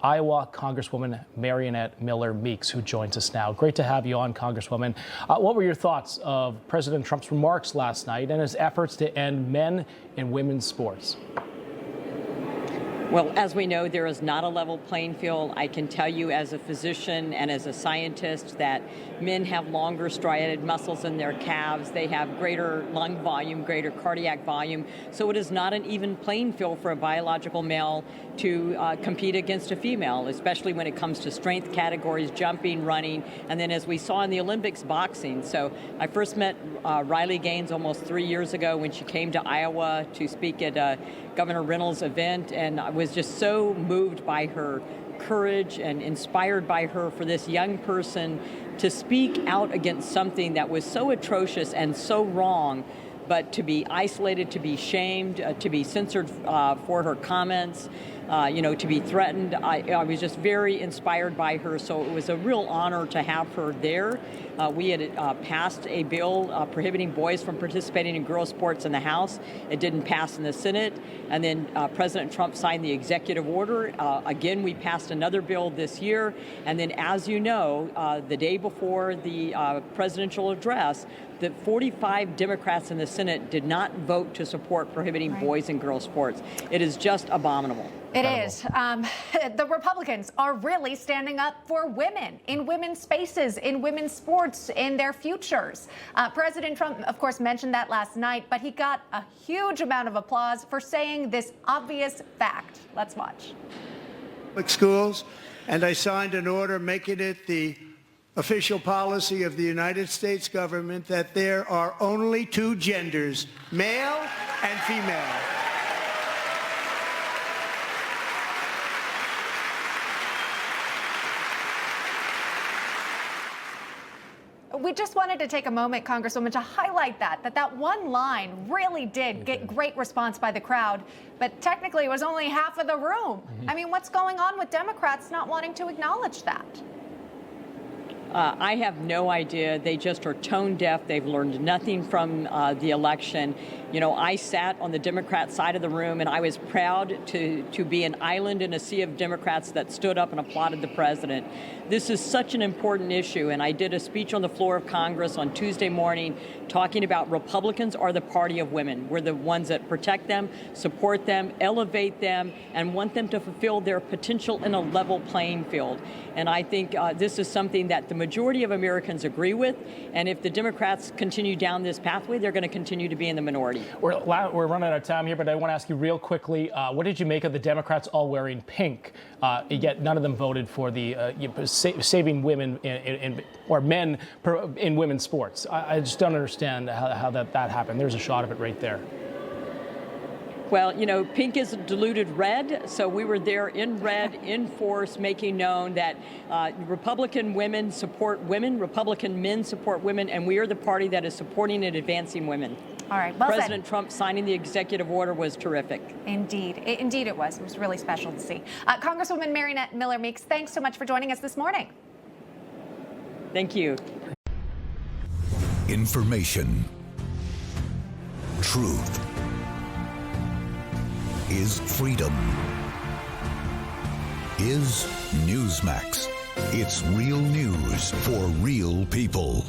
Iowa Congresswoman Mariannette Miller-Meeks, who joins us now. Great to have you on, Congresswoman. What were your thoughts of President Trump's remarks last night and his efforts to end men in women's sports? Well, as we know, there is not a level playing field. I can tell you as a physician and as a scientist that men have longer striated muscles in their calves. They have greater lung volume, greater cardiac volume. So it is not an even playing field for a biological male to compete against a female, especially when it comes to strength categories, jumping, running, and then as we saw in the Olympics, boxing. So I first met Riley Gaines almost 3 years ago when she came to Iowa to speak at Governor Reynolds' event, and I was just so moved by her courage and inspired by her for this young person to speak out against something that was so atrocious and so wrong, but to be isolated, to be shamed, to be censored for her comments, to be threatened. I was just very inspired by her, so it was a real honor to have her there. We had passed a bill prohibiting boys from participating in girls' sports in the House. It didn't pass in the Senate, and then President Trump signed the executive order. Again, we passed another bill this year, and then as you know, the day before the presidential address, the 45 Democrats in the Senate did not vote to support prohibiting boys and girls sports. It is just abominable. It is. The Republicans are really standing up for women in women's spaces, in women's sports, in their futures. President Trump, of course, mentioned that last night, but he got a huge amount of applause for saying this obvious fact. Let's watch. Schools, and I signed an order making it the official policy of the United States government that there are only two genders, male and female. We just wanted to take a moment, Congresswoman, to highlight that one line really did get great response by the crowd, but technically it was only half of the room. I mean, what's going on with Democrats not wanting to acknowledge that? I have no idea. They just are tone deaf. They've learned nothing from the election. You know, I sat on the Democrat side of the room, and I was proud to be an island in a sea of Democrats that stood up and applauded the president. This is such an important issue, and I did a speech on the floor of Congress on Tuesday morning talking about Republicans are the party of women. We're the ones that protect them, support them, elevate them, and want them to fulfill their potential in a level playing field. And I think this is something that the majority of Americans agree with, and if the Democrats continue down this pathway, they're going to continue to be in the minority. We're running out of time here, but I want to ask you real quickly, what did you make of the Democrats all wearing pink, yet none of them voted for the saving women or men in women's sports? I just don't understand how that happened. There's a shot of it right there. Well, you know, pink is diluted red, so we were there in red, in force, making known that Republican women support women, Republican men support women, and we are the party that is supporting and advancing women. All right. Well President said. Trump signing the executive order was terrific. Indeed. Indeed it was. It was really special to see. Congresswoman Mariannette Miller-Meeks, thanks so much for joining us this morning. Thank you. Information. Truth. Is freedom. Is Newsmax. It's real news for real people.